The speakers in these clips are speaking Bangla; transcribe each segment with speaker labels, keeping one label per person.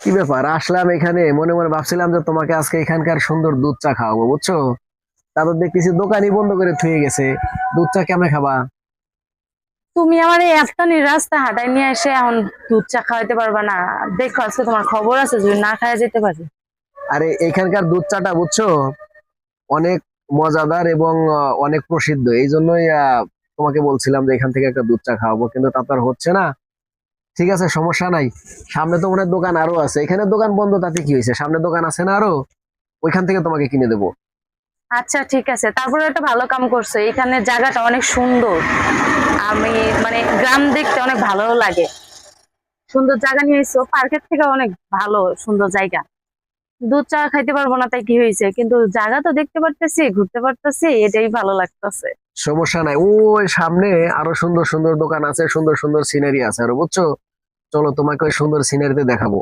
Speaker 1: কি ব্যাপার, আসলাম এখানে মনে মনে ভাবছিলাম যে তোমাকে আজকে এখানকার সুন্দর দুধ চা খাওয়াবো, বুঝছো? তারপর দেখতেছি দোকানই বন্ধ করে থুয়ে গেছে। দুধ চা কেমনে খাবা?
Speaker 2: তুমি আমার এই একটানি রাস্তা হাঁটাই নিয়ে এসে এখন দুধ চা খাওয়াইতে পারবা না? দেখো আজকে তোমার খবর আছে, যদি না খাওয়া যেতে পারে।
Speaker 1: আরে এখানকার দুধ চাটা বুঝছো, অনেক মজাদার এবং অনেক প্রসিদ্ধ। এই জন্যই তোমাকে বলছিলাম যে এখান থেকে একটা দুধ চা খাওয়াবো, কিন্তু তা তো আর হচ্ছে না। ঠিক আছে, সমস্যা নাই। সামনে তো মনে হয় দোকান আরো আছে, এখানে দোকান বন্ধ তাতে কি হয়েছে, সামনে দোকান আছে না আরো, ওইখান থেকে তোমাকে কিনে দেবো।
Speaker 2: আচ্ছা ঠিক আছে, তারপরে একটা ভালো কাম করছো, এখানে জায়গাটা অনেক সুন্দর। আমি মানে গ্রাম দেখতে অনেক ভালো লাগে। সুন্দর জায়গা নিয়েছো, পার্কের থেকে অনেক ভালো সুন্দর জায়গা। দুধ চা খাইতে পারবো না তাই কি হয়েছে, কিন্তু জায়গা তো দেখতে পারতেছি, ঘুরতে পারতেছি, এটাই ভালো লাগতেছে।
Speaker 1: সমস্যা নাই, ওই সামনে আরো সুন্দর সুন্দর দোকান আছে, সুন্দর সুন্দর সিনারি আছে আরো, বুঝছো? চলো তোমাকে ওই সুন্দর সিনারিতে দেখাবো।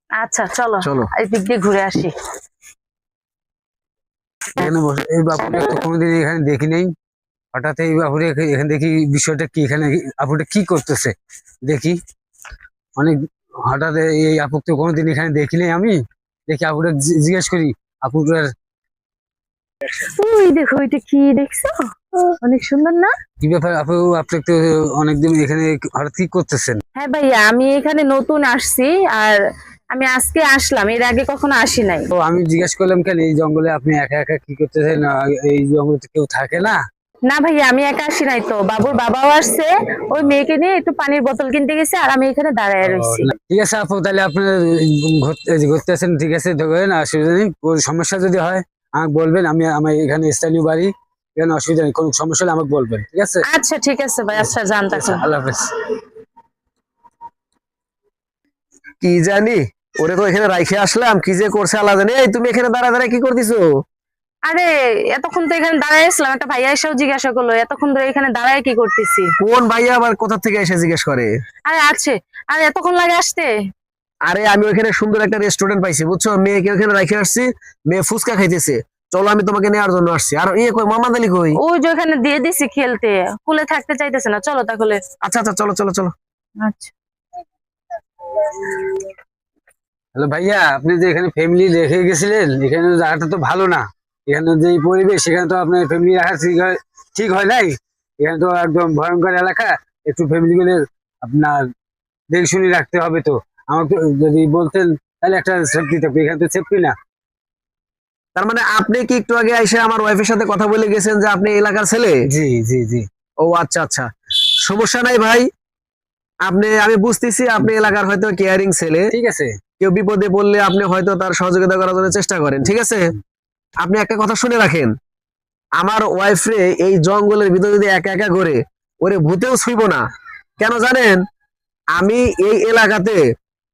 Speaker 2: আচ্ছা চলো,
Speaker 1: চলো।
Speaker 2: এই দিক দিয়ে ঘুরে আসি।
Speaker 3: এখানে বসে এই বাপুটা তো কোনোদিন এখানে দেখি নাই। হঠাৎ এই বাপুরে এখানে দেখি, বিষয়টা কি, এখানে আপুটা কি করতেছে দেখি। অনেক হঠাৎ এই আপুকে তো কোনোদিন এখানে দেখি নাই আমি। দেখি আপুটা জিজ্ঞেস করি আপুটার
Speaker 2: ওই দেখো, ওইটা কি দেখছো? অনেক সুন্দর না?
Speaker 3: কি ব্যাপার আপু, আপনি তো অনেকদিন এখানে হঠাৎ কি করতেছেন?
Speaker 2: হ্যাঁ ভাইয়া, আমি এখানে নতুন আসছি। আর আমি আজকে আসলাম, এর আগে কখনো আসি নাই।
Speaker 3: তো আমি জিজ্ঞেস করলাম কেন এই জঙ্গলে আপনি একা একা কি করতেছেন, এই জঙ্গলে তো কেউ থাকে না।
Speaker 2: না ভাইয়া, আমি একা আসি নাই তো, বাবুর বাবাও আসছে। ওই মেয়েকে নিয়ে একটু পানির বোতল কিনতে গেছে, আর আমি এখানে দাঁড়ায়
Speaker 3: ও,
Speaker 2: রয়েছি।
Speaker 3: না, ঠিক আছে আপু, তাহলে আপনি ঘুরতে আসেন, ঠিক আছে, ধরেন অসুবিধা নেই। কোনো সমস্যা যদি হয় আমাকে বলবেন, আমি আমার এখানে স্থানীয় বাড়ি, এখানে অসুবিধা নেই, কোনো সমস্যা হলে আমাকে বলবেন, ঠিক আছে?
Speaker 2: আচ্ছা ঠিক আছে ভাই, আচ্ছা যান
Speaker 3: ঠিক আছে,
Speaker 2: তখন।
Speaker 3: আল্লাহ হাফেজ।
Speaker 1: কি জানি, ওরে তো এখানে রাইখে আসলাম, কি যে করছে আল্লাহ জানে। এই তুমি এখানে দাঁড়া দাঁড়া কি করতেছো?
Speaker 2: আরে এতক্ষণ তো এখানে দাঁড়ায় আসলাম, একটা ভাইয়া এসেও জিজ্ঞাসা করলো এতক্ষণ ধরে এখানে দাঁড়ায় কি করতেছি।
Speaker 1: কোন ভাইয়া আবার কোথা থেকে এসে জিজ্ঞেস করে?
Speaker 2: আরে আছে। আর এতক্ষণ লাগে আসতে?
Speaker 1: আরে আমি ওখানে সুন্দর একটা রেস্টুরেন্ট পাইছি, বুঝছো, মেয়েকে ওখানে রাইখে আসছি। মেয়ে ফুচকা খাইতেছে, চলো আমি তোমাকে নেওয়ার জন্য আসছি। আর ইয়ে কই, মোহাম্মদ আলী কই?
Speaker 2: ওই যে ওখানে দিয়ে দিছি খেলতে, কুলে থাকতে চাইতেছে না, চলো তাহলে।
Speaker 1: আচ্ছা আচ্ছা, চলো চলো চলো।
Speaker 2: আচ্ছা।
Speaker 3: হ্যালো ভাইয়া, আপনি যে এখানে ফ্যামিলি রেখে গেছিলেন, এখানে জায়গাটা তো ভালো না। এখানে যে পরিবেশ, সেখানে তো আপনার ফ্যামিলি রাখা ঠিক হয় নাই। এখানে তো একদম ভয়ঙ্কর এলাকা। একটু ফ্যামিলি গুলো আপনার দেখে শুনে রাখতে হবে তো। আমাকে যদি বলতেন তাহলে একটা সেফটি থাকবে, এখানে তো সেফটি না।
Speaker 1: তার মানে আপনি কি একটু আগে এসে আমার ওয়াইফের সাথে কথা বলে গেছেন যে আপনি এই এলাকার ছেলে?
Speaker 3: জি জি জি।
Speaker 1: ও আচ্ছা আচ্ছা, সমস্যা নাই ভাই। আমি বুঝতেছি আপনি এলাকার হয়তো কেয়ারিং ছেলে।
Speaker 3: ঠিক আছে।
Speaker 1: কেউ বিপদে পড়লে আপনি হয়তো তার সহযোগিতা করার জন্য চেষ্টা করেন, ঠিক আছে। আপনি একটা কথা শুনে রাখেন, আমার ওয়াইফ রে এই জঙ্গলের ভিতরে যদি একা একা করে, ওরে ভূতেও ছুঁইব না। কেন জানেন? আমি এই এলাকাতে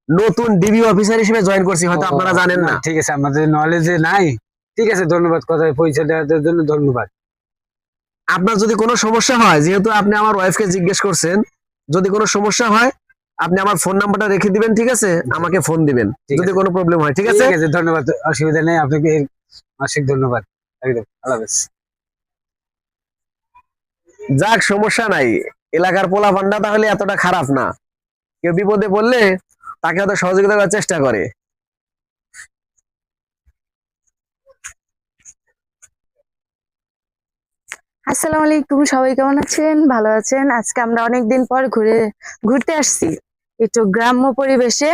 Speaker 1: নতুন ডিবি অফিসার হিসেবে জয়েন করছি,
Speaker 3: ও,
Speaker 1: হয়তো আপনারা জানেন
Speaker 3: না
Speaker 1: না।
Speaker 3: ঠিক আছে, আমাদের নলেজে নাই। ঠিক আছে, ধন্যবাদ, কথা পরিচয় দেওয়ার জন্য ধন্যবাদ।
Speaker 1: আপনার যদি কোনো সমস্যা হয়, যেহেতু আপনি আমার ওয়াইফকে জিজ্ঞেস করছেন, যদি কোনো সমস্যা হয় আপনি আমার ফোন নাম্বারটা রেখে দিবেন, ঠিক আছে, আমাকে ফোন দিবেন
Speaker 3: ঠিক
Speaker 1: যদি
Speaker 3: আছে।
Speaker 1: কোনো প্রবলেম হয়, ঠিক আছে।
Speaker 3: ঠিক আছে, ধন্যবাদ, অসুবিধা নেই, আপনাকে অনেক ধন্যবাদ। একদম, আল্লাহ হাফেজ।
Speaker 1: যাক, সমস্যা নাই। এলাকার পোলা পান্ডা তাহলে এতটা খারাপ না। কেউ বিপদে পড়লে তাকে হয়তো সহযোগিতা করার চেষ্টা করে।
Speaker 2: আসসালামু আলাইকুম, সবাই কেমন আছেন? ভালো আছেন? আজকে আমরা অনেকদিন পর ঘুরতে আসছি একটু গ্রাম্য পরিবেশে।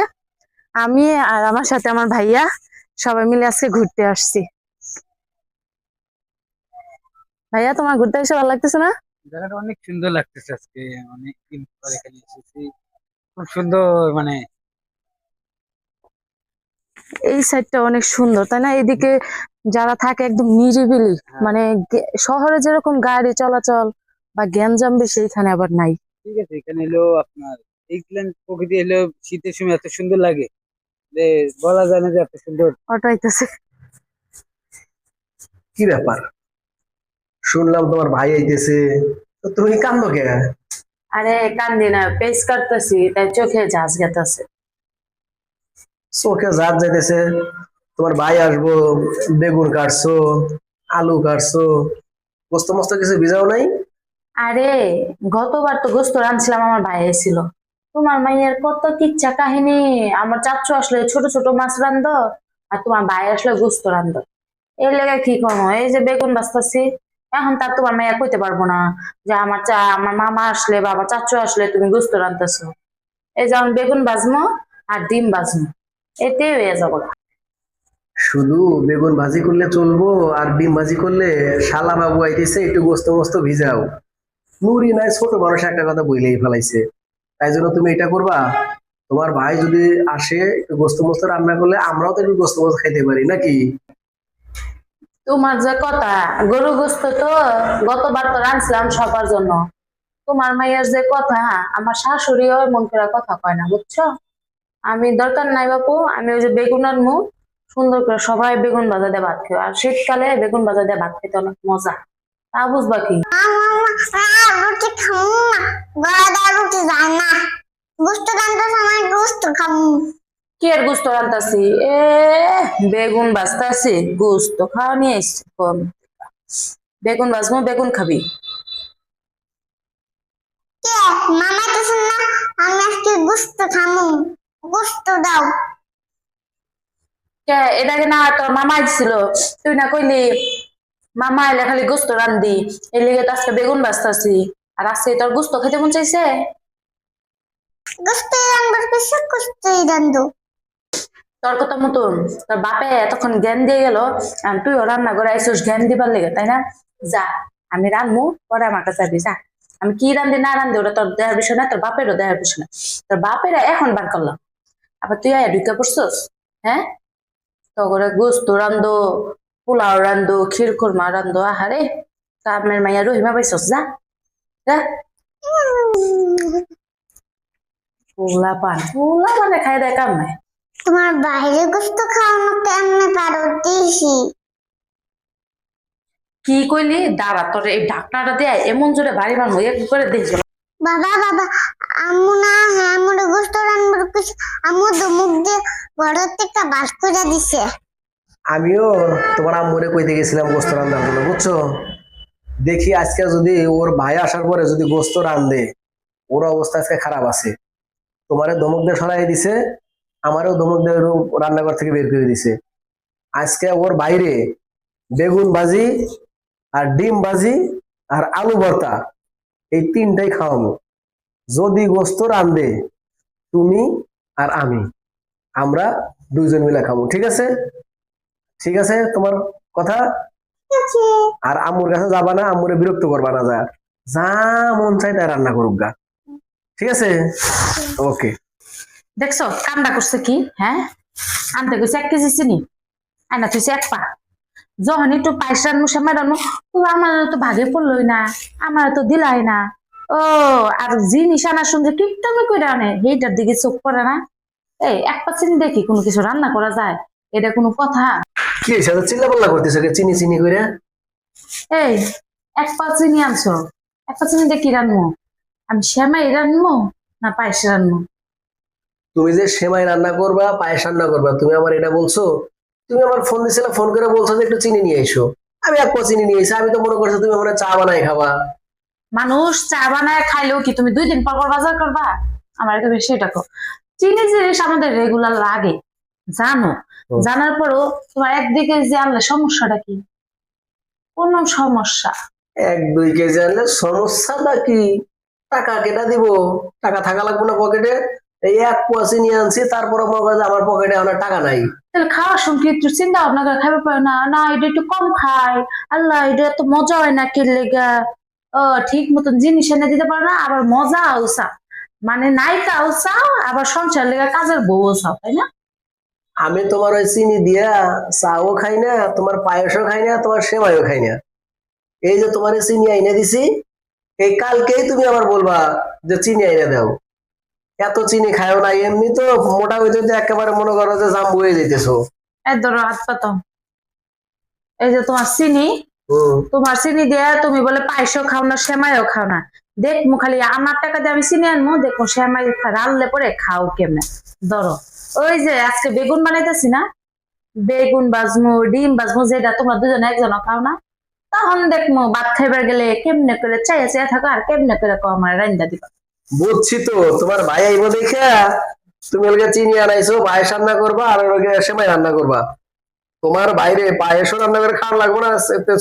Speaker 2: আমি আর আমার সাথে আমার ভাইয়া সবাই মিলে আজকে ঘুরতে আসছি। ভাইয়া, তোমার ঘুরতে এসে ভালো লাগতেছে না?
Speaker 3: জায়গাটা অনেক সুন্দর লাগতেছে, আজকে অনেকদিন পর এখানে এসেছি। খুব সুন্দর, মানে
Speaker 2: এই সাইডটা অনেক সুন্দর, তাই না? এদিকে যারা থাকে একদম নিরিবিলি,
Speaker 3: হ্যাঁ,
Speaker 2: মানে শহরে যেরকম গাড়ি চলাচল বা গ্যাঞ্জাম বেশি, এখানে আবার নাই।
Speaker 3: ঠিক আছে। এখানে এলো আপনার এইগুলান প্রকৃতি এলো, শীতের সময় এত সুন্দর লাগে যে বলা যায় না যে এত সুন্দর।
Speaker 2: অটো আইতেছে।
Speaker 1: কি ব্যাপার, শুনলাম তোমার ভাই আইতেছে, তো তুমি কান্দো কে?
Speaker 2: আরে কান্দি না, পেস কাটতেছি তাই চোখে ঝাঁজ গেতাছে।
Speaker 1: চোখে জাত যাইতেছে? তোমার ভাই আসবো, বেগুন কাটছো, আলু কাটছো, মস্ত মস্ত কিছু ভিজাও নাই?
Speaker 2: আরে গতবার তো গোস্ত রাঁধছিলাম, আমার ভাই এসেছিল। তোমার মাইয়ের কত কিচ্ছা কাহিনী। আমার চাচ্চু আসলে ছোট ছোট মাছ রান্ধ, আর তোমার ভাই আসলে গোস্ত রান্ধ। এই লেগে কি করবো, এই যে বেগুন বাছতাছি। এখন তার তোমার মাইয়া কইতে পারবো না যে আমার মামা আসলে বা আমার চাচ্চু আসলে তুমি গোস্ত রান্ধতেছো। এই যেমন বেগুন বাজমো আর ডিম বাজমো, এতেই হয়ে যাবো।
Speaker 1: শুধু বেগুন ভাজি করলে চলবো আর ডিম ভাজি করলে শালা বাবু আইতেছে একটু গোস্ত মোস্ত ভিজাও। নুরি নাই, ছোট মানুষ একটা কথা বইলেই ফেলাইছে। তাই জন্য তুমি এটা করবা, তোমার ভাই যদি আসে একটু গোস্ত মোস্ত রান্না করলে আমরাও তো একটু গোস্ত মোস্ত খাইতে পারি নাকি?
Speaker 2: তোমার যে কথা, গরু গোস্ত তো গতবার তো রাঁধছিলাম সবার জন্য। তোমার মাইয়ার যে কথা, আমার শাশুড়িও মন করে কথা কয় না, বুঝছো। আমি দরকার নাই বাপু, আমি ওই যে বেগুন আনবো, সুন্দর করে সবাই বেগুন ভাজা দিয়ে ভাত খেয়ে, আর শীতকালে বেগুন ভাজা দিয়ে ভাত খেতে অনেক মজা। তা বুঝবা কি।
Speaker 4: রুটি খাবো না, গলাদার রুটি যায় না, গোস্ত রান্নার সময় গোস্ত খাবো।
Speaker 2: কি এর গোস্ত রান্তাছি, এ বেগুন ভাজতাছি, গোস্ত খাওয়া নিয়ে এসছি কম। বেগুন ভাজবো, বেগুন খাবি।
Speaker 4: কে মামা তো শুন না, আমি আজকে গোস্ত খাবো, গোস্ত দাও।
Speaker 2: কে এটাকে না তোর মামা ছিল, তুই না কইলি মামা এলে খালি গোস্ত রান্ধি, এর লিগে তো আজকে বেগুন ভাজতাছি। আর আজকে তোর গোস্ত খেতে মন চাইছে।
Speaker 4: গোস্ত রান্নার কিছু গোস্ত রান্ধো।
Speaker 2: তোর কথা মতন তোর বাপে এতক্ষণ জ্ঞান দিয়ে গেল, আর তুইও রান্না করে আইসিস জ্ঞান দিবার লেগে, তাই না? যা, আমি রান্নু, পরে আমার কাছে যাবি, যা। আমি কি রান্ধি না রান্ধি ওটা তোর দেহার বিষয় না, তোর বাপেরও দেহার বিষয় না। তোর বাপেরা এখন বার করলাম, আবার তুই আয়া ঢুকে পড়ছস। হ্যাঁ, তো করে গোস্ত রান্ধো, পোলাও রান্ধো, ক্ষীর খুরমা রান্ধো, আহারে কামের মাইয়া রহিমা পাইছস, যা যা। পোলা পানে খাই দেয় কাম নাই।
Speaker 4: তোমার বাইরে গোস্ত খাওয়ানো কেমনে পারো দেখি।
Speaker 2: কি কইলি, দাঁড়া তোর এই ঢাকনাটা দেয় এমন জোরে বাড়ি বাড়বো এক করে দেখছো।
Speaker 4: বাবা বাবা, আম্মু না হ্যাঁ আমার গোস্ত রান্নার কিছু, আম্মু দুমুখ দিয়ে বড় থেকে বাস করে দিছে।
Speaker 1: আমিও তোমার আম্মুরে কইতে গেছিলাম গোস্ত রান্নার জন্য, বুঝছো। দেখি আজকে যদি ওর ভাই আসার পরে যদি গোস্ত রান্ধে, ওর অবস্থা আজকে খারাপ আছে। তোমারে ধমক দিয়ে সরাই দিছে, আমারও ধমক দিয়ে রান্নাঘর থেকে বের করে দিছে। আজকে ওর বাইরে বেগুন ভাজি আর ডিম ভাজি আর আলু ভর্তা, এই তিনটাই খাওয়াবো। যদি গোস্ত রান্ধে, তুমি আর আমরা দুইজন মিলে খাবো, ঠিক আছে? ঠিক আছে তোমার কথা। আর আম্মুর কাছে যাবা না, আম্মুরে বিরক্ত করবা না, যা যা মন চাই তাই রান্না করুক গা, ঠিক আছে? ওকে।
Speaker 2: দেখছো কামটা করছে কি, হ্যাঁ? আনতে গেছে 1 কেজি চিনি, আনা তুই 1 পা। যখন একটু পায়েস রান্নু সামনে রান্নু, ও আমার তো ভাগে পড়লোই না, আমার তো দিলাই না। ও, আর জিনিস আনার সঙ্গে কিপটামি করে আনে, এইটার দিকে চোখ পড়ে না। এই 1 পা চিনি দেখি কোনো কিছু রান্না করা যায়, এটা কোনো কথা?
Speaker 1: কি হয়েছে, চিল্লা পাল্লা করতেছে চিনি চিনি করে?
Speaker 2: এই 1 পা চিনি আনছো, 1 পা চিনি দিয়ে কি রান্নু? আমি শ্যামাই রান্নু না পায়েস রান্নু?
Speaker 1: তুমি যে সেমাই রান্না করবা, পায়েস রান্না করবা, তুমি আমার এটা বলছো? তুমি আমার ফোন দিছিলে, ফোন করে বলছো যে একটু চিনি নিয়ে এসো। আমি 1 পা চিনি নিয়ে এসে, আমি তো মনে করছি তুমি আমার চা বানাই খাবা।
Speaker 2: মানুষ চা বানায় খাইলেও কি তুমি 2 দিন পর পর বাজার করবা? আমার একটু বেশি এটা কো। চিনি জিনিস আমাদের রেগুলার লাগে, জানো।
Speaker 1: হুম।
Speaker 2: জানার পরও তোমার 1-2 কেজি আনলে সমস্যাটা কি? কোন সমস্যা?
Speaker 1: 1-2 কেজি আনলে সমস্যাটা কি? টাকা কেটা দিব? টাকা থাকা লাগবে না পকেটে? এই 1 পা চিনি আনছি, তারপরে মনে করে যে আমার পকেটে আমার টাকা নাই।
Speaker 2: তাহলে খাওয়ার সময় কি একটু চিন্তা ভাবনা করে খাইতে পারো না? না এটা একটু কম খাই, আল্লাহ এটা এত মজা হয় না কি লেগা। ও, ঠিক মতন জিনিস এনে দিতে পারো না, আবার মজা চাও, মানে নায়িকাও চাও, আবার সংসার লেগা কাজের বউ চাও, তাই না?
Speaker 1: আমি তোমার ওই চিনি দিয়া চাও খাই না, তোমার পায়েসও খাই না, তোমার সেমাইও খাই না। এই যে তোমার চিনি আইনে দিছি, এই কালকেই তুমি আবার বলবা যে চিনি আইনে দাও। এত চিনি খায়ও না, এমনি তো মোটা হইতে হইতে একেবারে মনে করো যে জাম্বু হয়ে যাইতেছো।
Speaker 2: এই ধরো হাত পাতো, এই যে তোমার চিনি,
Speaker 1: হম।
Speaker 2: তোমার চিনি দিয়ে তুমি বলে পায়েসও খাও না, সেমাইও খাও না। দেখমু খালি আমার টাকা দিয়ে আমি চিনি আনবো, দেখো সেমাই রানলে পরে খাও কেমনে। ধরো ওই যে আজকে বেগুন বানাইতেছি না, বেগুন বাজমু, ডিম বাজমু, যেটা তোমরা দুজনে একজনও খাও না, তখন দেখমু ভাত খাইবার গেলে কেমনে করে চাইয়া চাইয়া থাকো আর কেমনে করে কো আমার রান্দা দিবা।
Speaker 1: বুঝছি তো, তোমার ভাই আইবো দেখা তুমি ওকে চিনি আনাইছো, পায়েস রান্না করবা আর ওকে সেমাই রান্না করবা। তোমার বাইরে পায়েসও রান্না করে খাওয়া লাগবো না,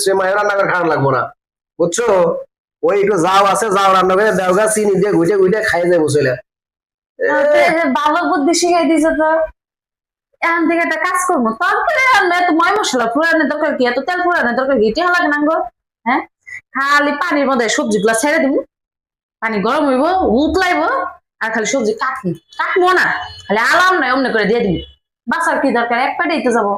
Speaker 1: সেমাইও রান্না করে খাওয়া লাগবো না, বুঝছো? ওই একটু যাও আছে, যাও রান্না করে দেওগা, চিনি দিয়ে গুইটে গুইটে খাই যাবো চলে।
Speaker 2: তো এই যে ভালো বুদ্ধি শিখাই দিছে তো। এখন থেকে একটা কাজ করবো, তরকারি রান্না এত ময় মশলা ফুরানোর দরকার কি, এত তেল ফুরানোর দরকার কি, টেহা লাগে না গো। হ্যাঁ, খালি পানির মধ্যে সবজি গুলা ছেড়ে দিব, পানি গরম হইব, উতলাইব, আর খালি সবজি কাটবো না, খালি আলাম নাই অমনি করে দিয়ে দিবি। বাসার কি দরকার, এক পেটেই তো যাবো।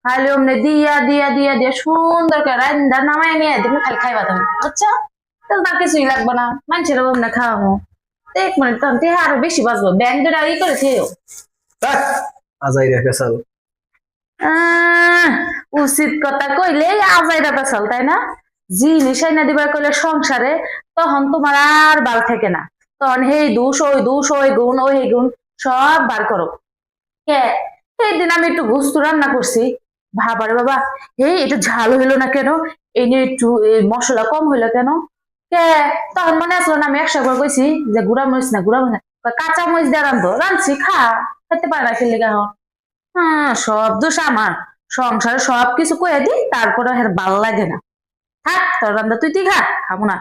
Speaker 2: খালি অমনি দিয়া দিয়া দিয়া দিয়া সুন্দর করে রান্না নামাই নিয়ে তুমি খালি খাইবা তুমি, বুঝছো? তাহলে তার কিছুই লাগবে না, মানুষের অমনি খাওয়াবো। এক মিনিট তখন টেহা আরো বেশি বাঁচবো, ব্যাংক দুটা ই করে খেয়েও।
Speaker 1: আজাই রে পেশাল।
Speaker 2: আহ, উচিত কথা কইলে আজাইরা পেছাল, তাই না? জিনিস আইনা দিবার কইলে সংসারে, তখন তোমার আর বাল থেকে না, তখন হেই দোষ ওই গুণ ওই গুণ সব বার করো। কে এই দিন আমি একটু গোস্ত রান্না করছি, ভাবারে বাবা, এই এটা ঝাল হইলো না কেন, এই নিয়ে একটু মশলা কম হইলো কেন, কে তখন মনে আসলো না আমি একশো বার কইছি যে গুড়া মরিচ না গুড়া মরিচ না, কাঁচা মরিচ দিয়ে রাঁধছি খা, খেতে পারে না খেলে এখন। হ্যাঁ, সব দোষ আমার, সংসারে সবকিছু কয়ে দিই তারপরে আর ভাল লাগে না। থাক তোর রান্না তুই খা, খাবো না।